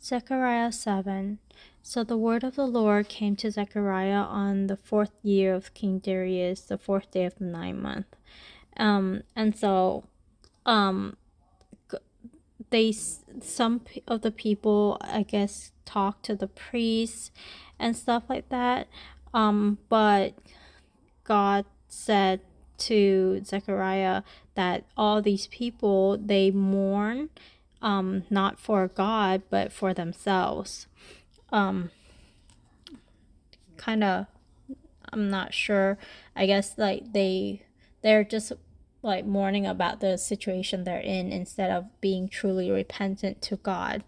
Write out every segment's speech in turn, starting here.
Zechariah 7. So the word of the Lord came to Zechariah on the 4th year of King Darius, the 4th day of the 9th month. And so some of the people, I guess, talked to the priests and stuff like that. But God said to Zechariah that all these people, they mourn, not for God, but for themselves. Kind of, I'm not sure. I guess like they're just like mourning about the situation they're in instead of being truly repentant to God.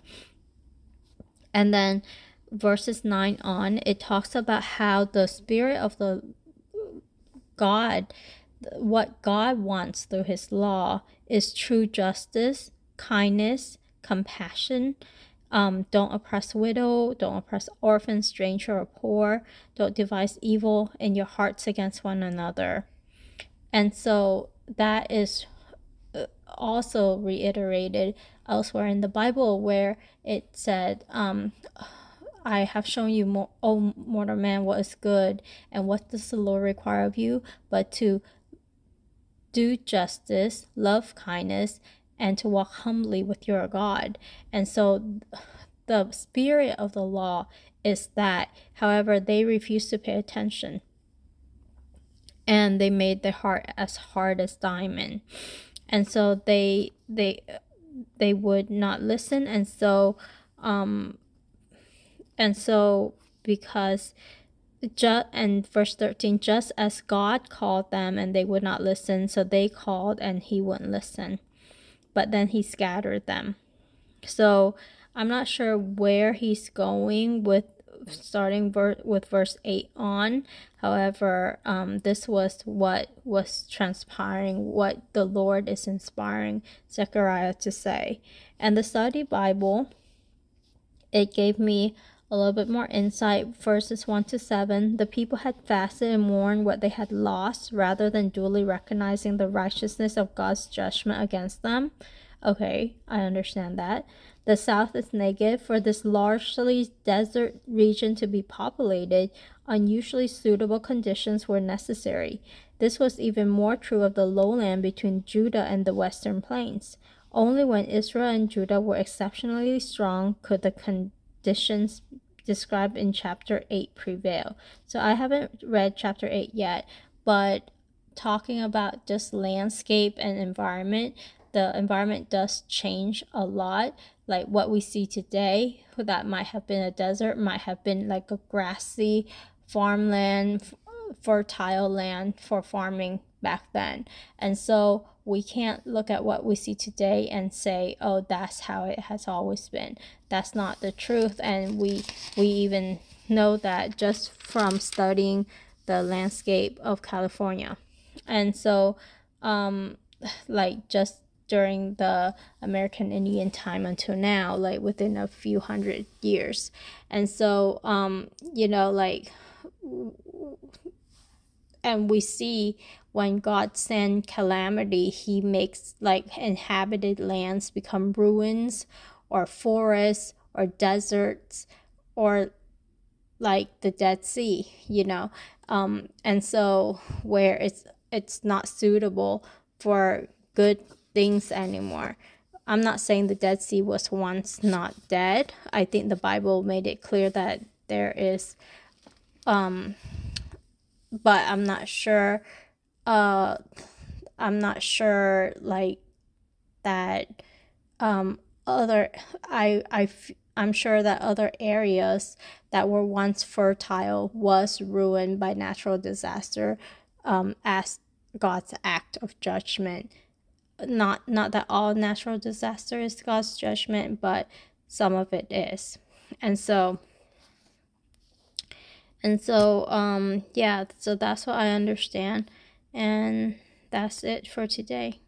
And then verses 9 on, it talks about how the spirit of the God, what God wants through his law is true justice, kindness, compassion. Don't oppress widow, don't oppress orphan, stranger, or poor. Don't devise evil in your hearts against one another. And so that is also reiterated elsewhere in the Bible, where it said, I have shown you, O mortal man, what is good, and what does the Lord require of you, but to do justice, love kindness, and to walk humbly with your God. And so the spirit of the law is that. However, they refuse to pay attention, and they made their heart as hard as diamond. And so they would not listen. And so because and verse 13, just as God called them and they would not listen, so they called and he wouldn't listen, but then he scattered them. So I'm not sure where he's going with starting with verse 8 on. However, this was what was transpiring, what the Lord is inspiring Zechariah to say. And the study Bible, it gave me a little bit more insight. Verses 1 to 7, the people had fasted and mourned what they had lost rather than duly recognizing the righteousness of God's judgment against them. Okay, I understand that. The south is negative. For this largely desert region to be populated, unusually suitable conditions were necessary. This was even more true of the lowland between Judah and the western plains. Only when Israel and Judah were exceptionally strong could the conditions described in chapter 8 prevail. So I haven't read chapter 8 yet, but talking about just landscape and environment, the environment does change a lot. Like what we see today, that might have been a desert, might have been like a grassy farmland, fertile land for farming back then. And so we can't look at what we see today and say, oh, that's how it has always been. That's not the truth. And we even know that just from studying the landscape of California. And so like just during the American Indian time until now, like within a few hundred years. And so like, and we see when God sends calamity, he makes like inhabited lands become ruins or forests or deserts or like the Dead Sea, and so where it's not suitable for good things anymore. I'm not saying the Dead Sea was once not dead. I think the Bible made it clear that there is, but I'm not sure. I'm not sure like that. I'm sure that other areas that were once fertile was ruined by natural disaster, as God's act of judgment. Not that all natural disaster is God's judgment, but some of it is. And so yeah, so that's what I understand, and that's it for today.